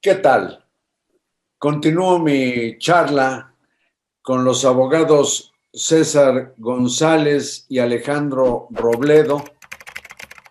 ¿Qué tal? Continúo mi charla con los abogados César González y Alejandro Robledo,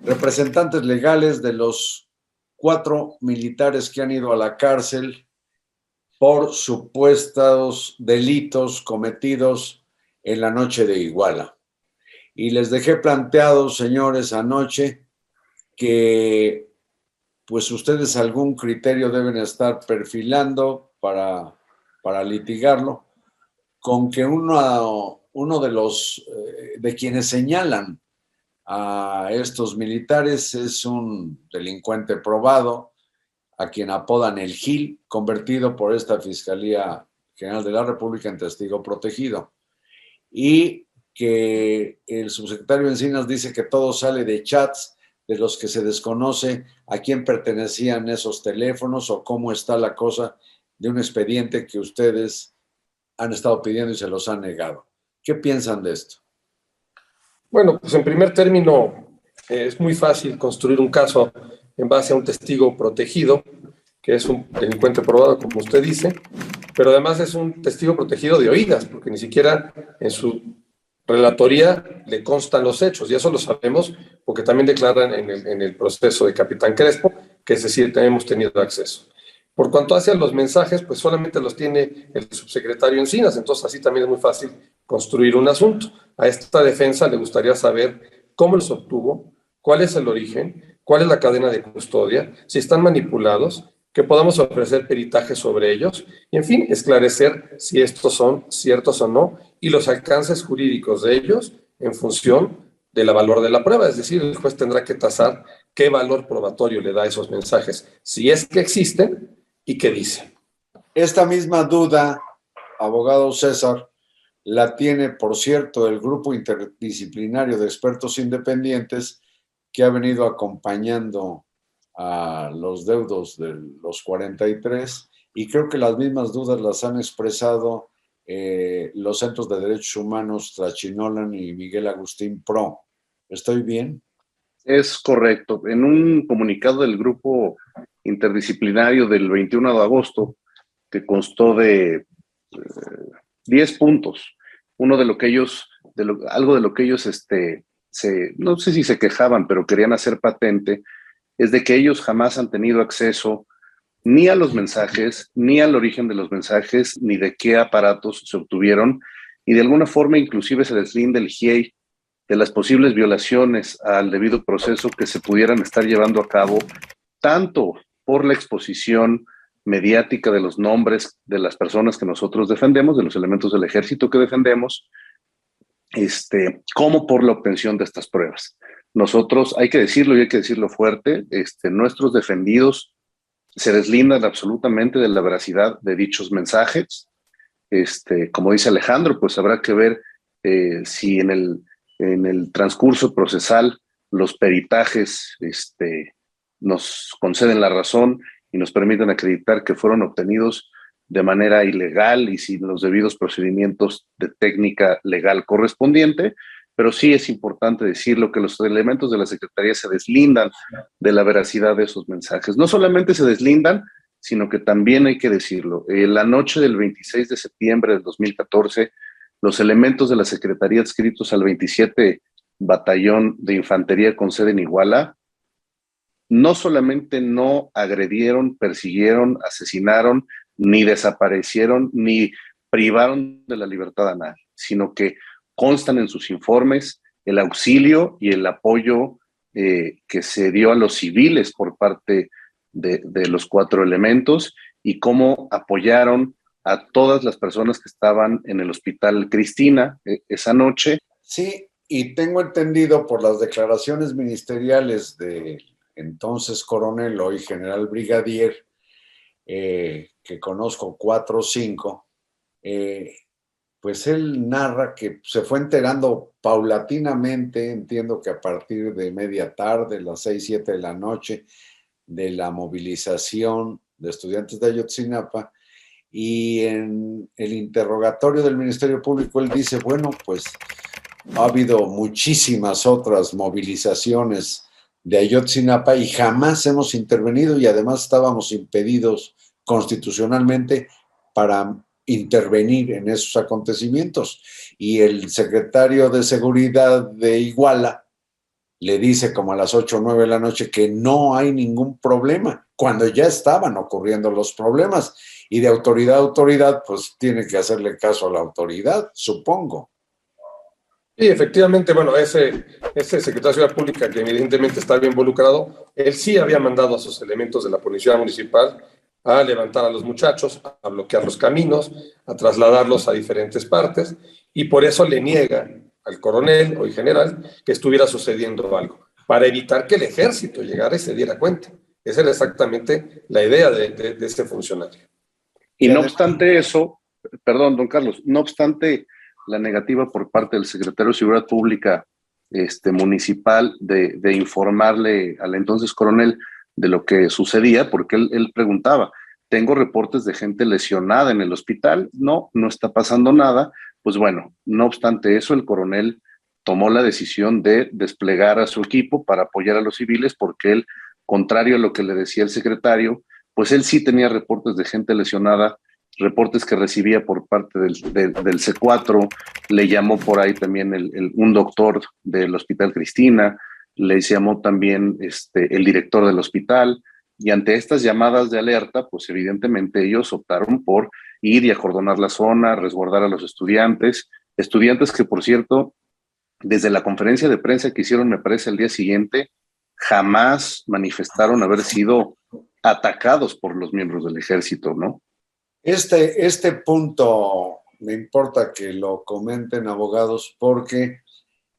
representantes legales de los 4 militares que han ido a la cárcel por supuestos delitos cometidos en la noche de Iguala. Y les dejé planteado, señores, anoche que pues ustedes algún criterio deben estar perfilando para litigarlo, con que uno de los de quienes señalan a estos militares es un delincuente probado, a quien apodan el Gil, convertido por esta Fiscalía General de la República en testigo protegido. Y que el subsecretario Encinas dice que todo sale de chats de los que se desconoce a quién pertenecían esos teléfonos o cómo está la cosa de un expediente que ustedes han estado pidiendo y se los han negado. ¿Qué piensan de esto? Bueno, pues en primer término, es muy fácil construir un caso en base a un testigo protegido, que es un delincuente probado, como usted dice, pero además es un testigo protegido de oídas, porque ni siquiera en su relatoría le constan los hechos, y eso lo sabemos porque también declaran en el proceso de Capitán Crespo, que es decir, hemos tenido acceso. Por cuanto hace a los mensajes, pues solamente los tiene el subsecretario Encinas, entonces así también es muy fácil construir un asunto. A esta defensa le gustaría saber cómo los obtuvo, cuál es el origen, cuál es la cadena de custodia, si están manipulados, que podamos ofrecer peritaje sobre ellos y, en fin, esclarecer si estos son ciertos o no y los alcances jurídicos de ellos en función del valor de la prueba. Es decir, el juez tendrá que tasar qué valor probatorio le da a esos mensajes, si es que existen y qué dicen. Esta misma duda, abogado César, la tiene, por cierto, el grupo interdisciplinario de expertos independientes que ha venido acompañando a los deudos de los 43, y creo que las mismas dudas las han expresado los centros de derechos humanos Trachinolan y Miguel Agustín Pro. ¿Estoy bien? Es correcto. En un comunicado del grupo interdisciplinario del 21 de agosto, que constó de 10 puntos, uno de lo que ellos, algo de lo que ellos, no sé si se quejaban, pero querían hacer patente, es de que ellos jamás han tenido acceso ni a los mensajes, ni al origen de los mensajes, ni de qué aparatos se obtuvieron, y de alguna forma inclusive se deslinda el GIEI de las posibles violaciones al debido proceso que se pudieran estar llevando a cabo, tanto por la exposición mediática de los nombres de las personas que nosotros defendemos, de los elementos del ejército que defendemos, como por la obtención de estas pruebas. Nosotros, hay que decirlo y hay que decirlo fuerte, nuestros defendidos se deslindan absolutamente de la veracidad de dichos mensajes. Como dice Alejandro, pues habrá que ver si en el transcurso procesal los peritajes nos conceden la razón y nos permiten acreditar que fueron obtenidos de manera ilegal y sin los debidos procedimientos de técnica legal correspondiente, pero sí es importante decirlo que los elementos de la Secretaría se deslindan de la veracidad de esos mensajes. No solamente se deslindan, sino que también hay que decirlo. La noche del 26 de septiembre del 2014, los elementos de la Secretaría adscritos al 27 Batallón de Infantería con sede en Iguala, no solamente no agredieron, persiguieron, asesinaron, ni desaparecieron, ni privaron de la libertad a nadie, sino que constan en sus informes el auxilio y el apoyo que se dio a los civiles por parte de los 4 elementos y cómo apoyaron a todas las personas que estaban en el Hospital Cristina esa noche. Sí, y tengo entendido por las declaraciones ministeriales de entonces coronel, hoy general brigadier, que conozco 4 o 5, pues él narra que se fue enterando paulatinamente, entiendo que a partir de media tarde, las 6, 7 de la noche, de la movilización de estudiantes de Ayotzinapa, y en el interrogatorio del Ministerio Público él dice, bueno, pues ha habido muchísimas otras movilizaciones de Ayotzinapa y jamás hemos intervenido y además estábamos impedidos constitucionalmente para intervenir en esos acontecimientos. Y el secretario de Seguridad de Iguala le dice como a las 8 o 9 de la noche que no hay ningún problema, cuando ya estaban ocurriendo los problemas. Y de autoridad a autoridad, pues tiene que hacerle caso a la autoridad, supongo. Sí, efectivamente, bueno, ese secretario de Seguridad Pública, que evidentemente estaba involucrado, él sí había mandado a sus elementos de la Policía Municipal a levantar a los muchachos, a bloquear los caminos, a trasladarlos a diferentes partes, y por eso le niega al coronel, hoy general, que estuviera sucediendo algo, para evitar que el ejército llegara y se diera cuenta. Esa era exactamente la idea de ese funcionario. Y no obstante eso, perdón, don Carlos, no obstante la negativa por parte del secretario de Seguridad Pública municipal de informarle al entonces coronel de lo que sucedía, porque él preguntaba, ¿tengo reportes de gente lesionada en el hospital? No, no está pasando nada. Pues bueno, no obstante eso, el coronel tomó la decisión de desplegar a su equipo para apoyar a los civiles, porque él, contrario a lo que le decía el secretario, pues él sí tenía reportes de gente lesionada, reportes que recibía por parte del C4, le llamó por ahí también un doctor del Hospital Cristina, le llamó también el director del hospital, y ante estas llamadas de alerta, pues evidentemente ellos optaron por ir y acordonar la zona, resguardar a los estudiantes que, por cierto, desde la conferencia de prensa que hicieron, me parece, el día siguiente, jamás manifestaron haber sido atacados por los miembros del ejército, ¿no? Este punto me importa que lo comenten, abogados, porque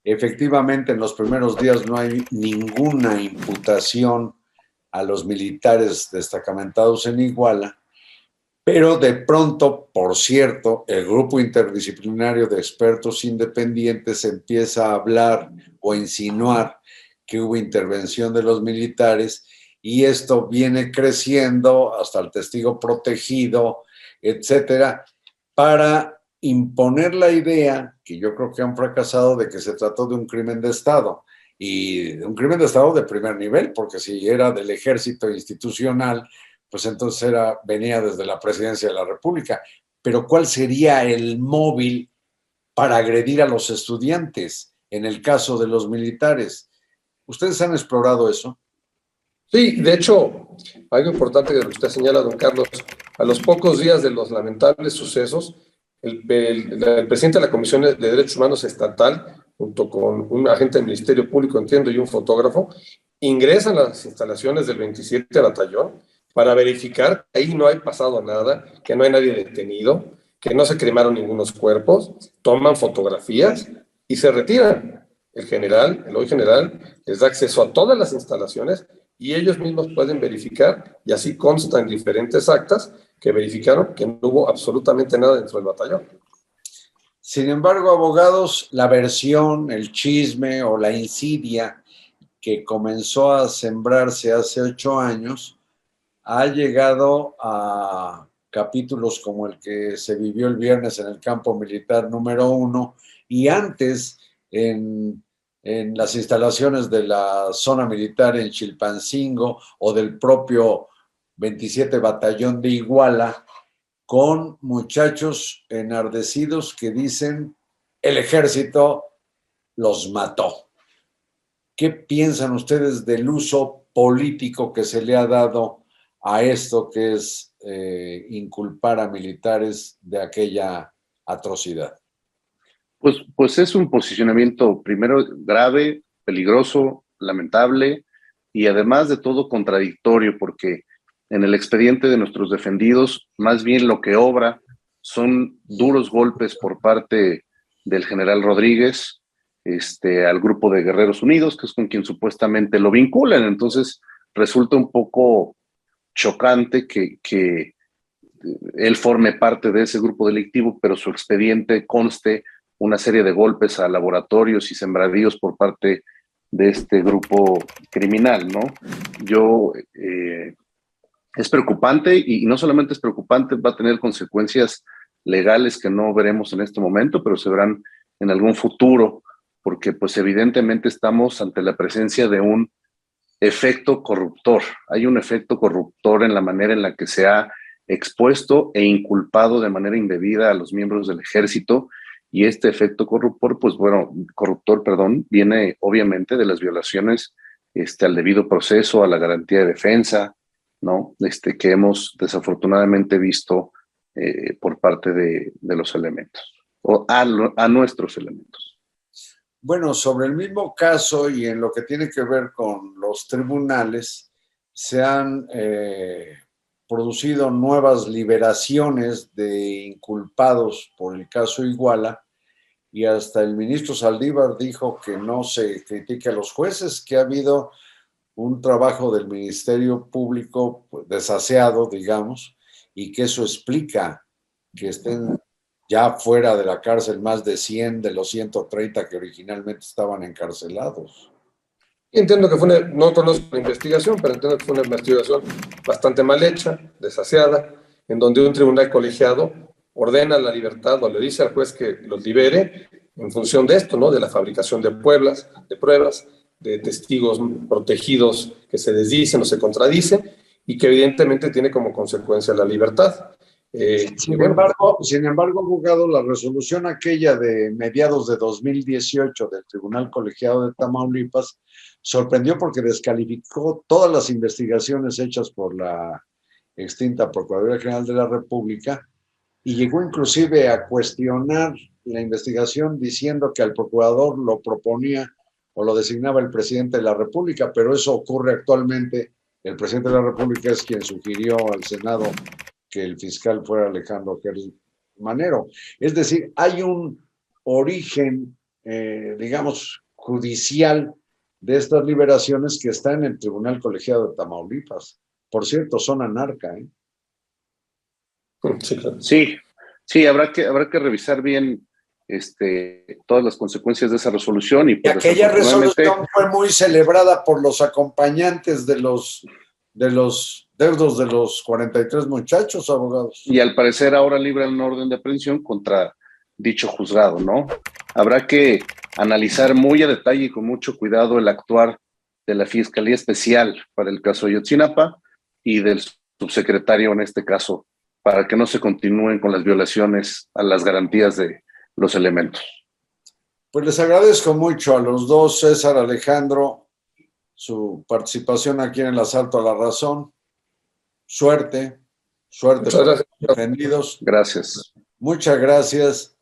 efectivamente en los primeros días no hay ninguna imputación a los militares destacamentados en Iguala, pero de pronto, por cierto, el grupo interdisciplinario de expertos independientes empieza a hablar o insinuar que hubo intervención de los militares, y esto viene creciendo hasta el testigo protegido, etcétera, para imponer la idea, que yo creo que han fracasado, de que se trató de un crimen de Estado, y de un crimen de Estado de primer nivel, porque si era del ejército institucional, pues entonces venía desde la presidencia de la República. Pero ¿cuál sería el móvil para agredir a los estudiantes en el caso de los militares? ¿Ustedes han explorado eso? Sí, de hecho, algo importante que usted señala, don Carlos, a los pocos días de los lamentables sucesos, el presidente de la Comisión de Derechos Humanos Estatal, junto con un agente del Ministerio Público, entiendo, y un fotógrafo, ingresan a las instalaciones del 27 Batallón para verificar que ahí no hay pasado nada, que no hay nadie detenido, que no se cremaron ningunos cuerpos, toman fotografías y se retiran. El hoy general, les da acceso a todas las instalaciones y ellos mismos pueden verificar, y así consta en diferentes actas que verificaron que no hubo absolutamente nada dentro del batallón. Sin embargo, abogados, la versión, el chisme o la insidia que comenzó a sembrarse hace 8 años ha llegado a capítulos como el que se vivió el viernes en el campo militar número 1, y antes en las instalaciones de la zona militar en Chilpancingo o del propio 27 Batallón de Iguala, con muchachos enardecidos que dicen el ejército los mató. ¿Qué piensan ustedes del uso político que se le ha dado a esto, que es inculpar a militares de aquella atrocidad? Pues es un posicionamiento primero grave, peligroso, lamentable y además de todo contradictorio, porque en el expediente de nuestros defendidos más bien lo que obra son duros golpes por parte del general Rodríguez al grupo de Guerreros Unidos, que es con quien supuestamente lo vinculan. Entonces resulta un poco chocante que él forme parte de ese grupo delictivo, pero su expediente conste una serie de golpes a laboratorios y sembradíos por parte de este grupo criminal, ¿no? Es preocupante, y no solamente es preocupante, va a tener consecuencias legales que no veremos en este momento, pero se verán en algún futuro, porque pues evidentemente estamos ante la presencia de un efecto corruptor. Hay un efecto corruptor en la manera en la que se ha expuesto e inculpado de manera indebida a los miembros del ejército, y este efecto corruptor, viene obviamente de las violaciones al debido proceso, a la garantía de defensa, ¿no? Que hemos desafortunadamente visto por parte de los elementos, o a nuestros elementos. Bueno, sobre el mismo caso y en lo que tiene que ver con los tribunales, se han producido nuevas liberaciones de inculpados por el caso Iguala, y hasta el ministro Saldívar dijo que no se critique a los jueces, que ha habido un trabajo del Ministerio Público pues, desaseado, digamos, y que eso explica que estén ya fuera de la cárcel más de 100 de los 130 que originalmente estaban encarcelados. Entiendo que no conozco la investigación, pero entiendo que fue una investigación bastante mal hecha, desaseada, en donde un tribunal colegiado ordena la libertad o le dice al juez que los libere en función de esto, ¿no? De la fabricación de pruebas, de testigos protegidos que se desdicen o se contradicen, y que evidentemente tiene como consecuencia la libertad. Sin embargo, abogado, la resolución aquella de mediados de 2018 del Tribunal Colegiado de Tamaulipas sorprendió porque descalificó todas las investigaciones hechas por la extinta Procuraduría General de la República y llegó inclusive a cuestionar la investigación diciendo que al procurador lo proponía o lo designaba el presidente de la República, pero eso ocurre actualmente. El presidente de la República es quien sugirió al Senado que el fiscal fuera Alejandro Gertz Manero. Es decir, hay un origen, digamos, judicial de estas liberaciones que está en el Tribunal Colegiado de Tamaulipas. Por cierto, son anarca, ¿eh? Sí, claro. Sí, habrá que revisar bien todas las consecuencias de esa resolución. Y pues, aquella resolución fue muy celebrada por los acompañantes de los deudos de los 43 muchachos, abogados. Y al parecer ahora libran una orden de aprehensión contra dicho juzgado, ¿no? Habrá que analizar muy a detalle y con mucho cuidado el actuar de la Fiscalía Especial para el caso Ayotzinapa y del subsecretario en este caso, para que no se continúen con las violaciones a las garantías de los elementos. Pues les agradezco mucho a los dos, César, Alejandro, su participación aquí en el Asalto a la Razón. Suerte Muchas gracias. Defendidos. Gracias. Muchas gracias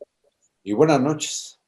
y buenas noches.